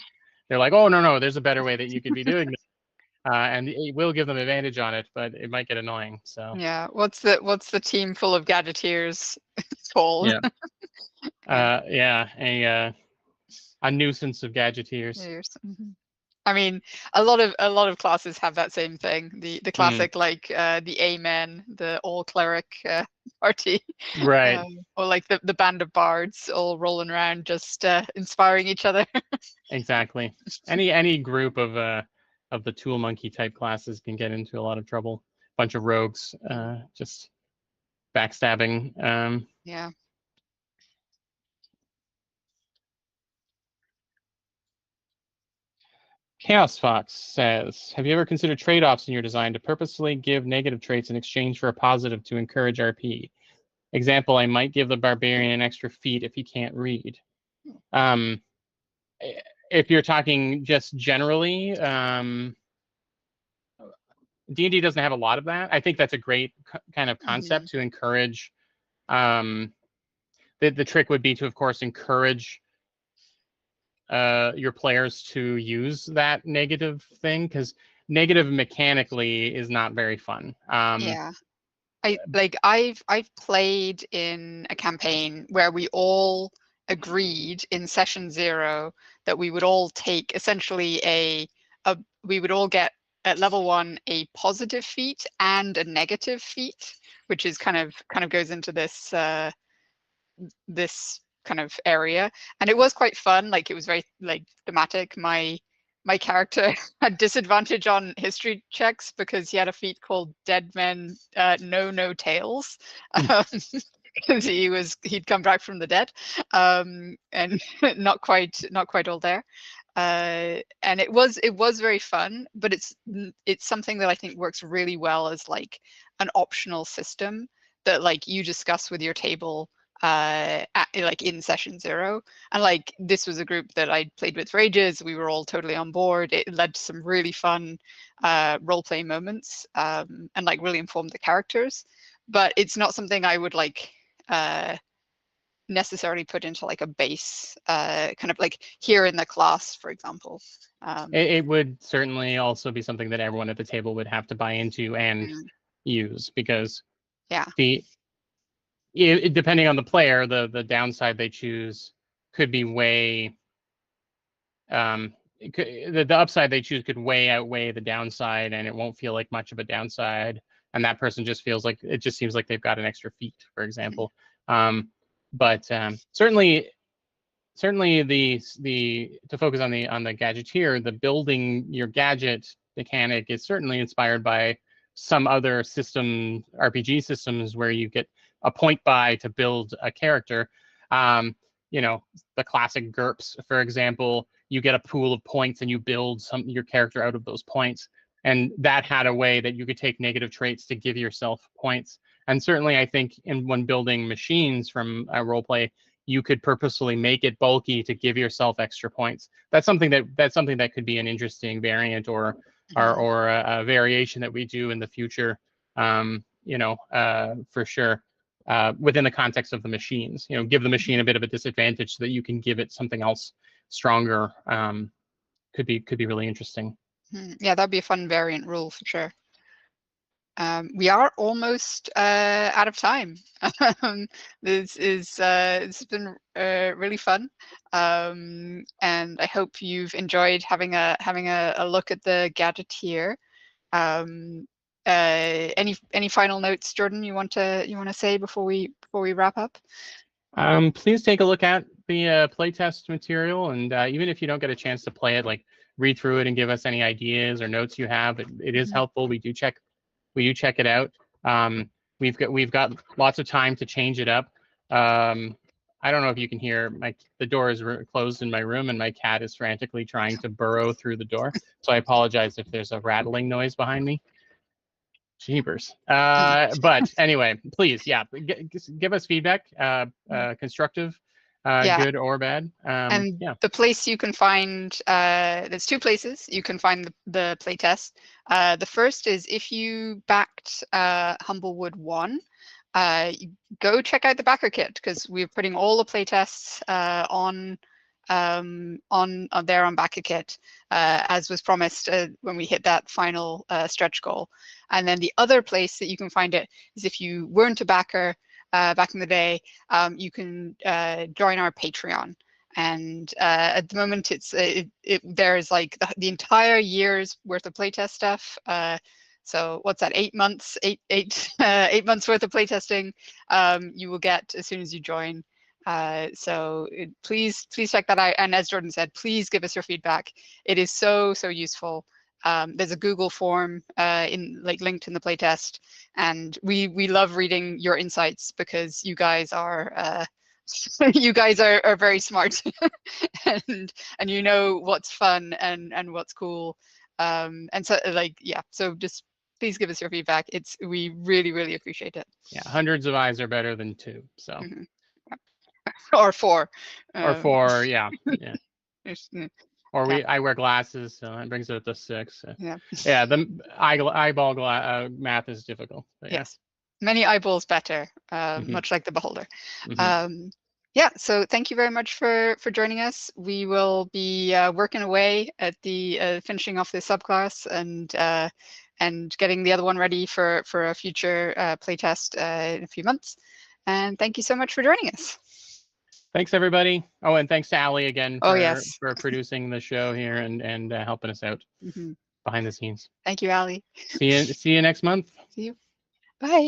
They're like, oh no, there's a better way that you could be doing this, and it will give them advantage on it, but it might get annoying. So yeah. What's the team full of gadgeteers called? yeah, Yeah. a nuisance of gadgeteers. Years. I mean, a lot of classes have that same thing. The Mm, classic like the Amen, the all cleric party, right, or like the band of bards all rolling around just inspiring each other. exactly. Any group of the tool monkey type classes can get into a lot of trouble. Bunch of rogues, just backstabbing. Yeah. Chaos Fox says, have you ever considered trade-offs in your design to purposely give negative traits in exchange for a positive to encourage RP? Example, I might give the barbarian an extra feat if he can't read. Um, if you're talking just generally, D&D doesn't have a lot of that. I think that's a great kind of Hmm. concept to encourage. Um, the trick would be to, of course, encourage your players to use that negative thing, because negative mechanically is not very fun. Yeah. I've played in a campaign where we all agreed in session 0 that we would all take essentially a we would all get at level 1 a positive feat and a negative feat, which is kind of goes into this kind of area, and it was quite fun. Like it was very like thematic. My character had disadvantage on history checks because he had a feat called Dead Men Know No Tales, because he'd come back from the dead, and not quite all there. And it was very fun, but it's something that I think works really well as like an optional system that like you discuss with your table like in session 0. And like this was a group that I played with for ages. We were all totally on board. It led to some really fun role play moments, and like really informed the characters. But it's not something I would like necessarily put into like a base kind of like here in the class, for example. It would certainly also be something that everyone at the table would have to buy into and Mm, use, because yeah. the depending on the player, the downside they choose could be way the upside they choose could way outweigh the downside, and it won't feel like much of a downside. And that person just feels like it just seems like they've got an extra feat, for Mhm. example. But certainly the to focus on the gadgeteer, the building your gadget mechanic is certainly inspired by some other system RPG systems where you get a point buy to build a character. Um, the classic GURPS, for example, you get a pool of points and you build your character out of those points. And that had a way that you could take negative traits to give yourself points. And certainly, I think when building machines from role play, you could purposefully make it bulky to give yourself extra points. That's something that could be an interesting variant Mhm. or a variation that we do in the future. For sure. Within the context of the machines, give the machine a bit of a disadvantage so that you can give it something else stronger. Could be really interesting. Yeah, that'd be a fun variant rule for sure. We are almost out of time. This has been really fun, and I hope you've enjoyed having a look at the Gadgeteer. Um, any final notes, Jordan? You want to say before we wrap up? Please take a look at the playtest material, and even if you don't get a chance to play it, like read through it and give us any ideas or notes you have. It is Mhm. helpful. We do check it out. Um, we've got lots of time to change it up. I don't know if you can hear the door is closed in my room, and my cat is frantically trying to burrow through the door. So I apologize if there's a rattling noise behind me. Jeepers. But anyway, please, yeah, give us feedback, constructive, good or bad. And yeah. the place you can find, there's two places you can find the playtest. The first is if you backed Humblewood 1, go check out the backer kit, because we're putting all the playtests on there on backer kit, as was promised when we hit that final stretch goal. And then the other place that you can find it is if you weren't a backer back in the day, you can join our Patreon. And at the moment, there's like the entire year's worth of playtest stuff. So what's that? 8 months, 8 months worth of playtesting. You will get as soon as you join. So please check that out. And as Jordan said, please give us your feedback. It is so useful. There's a Google form linked in the playtest, and we love reading your insights, because you guys are you guys are very smart and you know what's fun and what's cool, and so so just please give us your feedback. We really appreciate it. Yeah, hundreds of eyes are better than 2. So or 4 or 4, yeah. Or yeah. I wear glasses, so that brings it up to 6. Yeah. Yeah, the eyeball math is difficult. Yes, many eyeballs better, much like the beholder. Yeah, so thank you very much for joining us. We will be working away at the finishing off this subclass and getting the other one ready for a future playtest in a few months. And thank you so much for joining us. Thanks, everybody. Oh, and thanks to Allie again for producing the show here and helping us out behind the scenes. Thank you, Allie. See you next month. See you. Bye.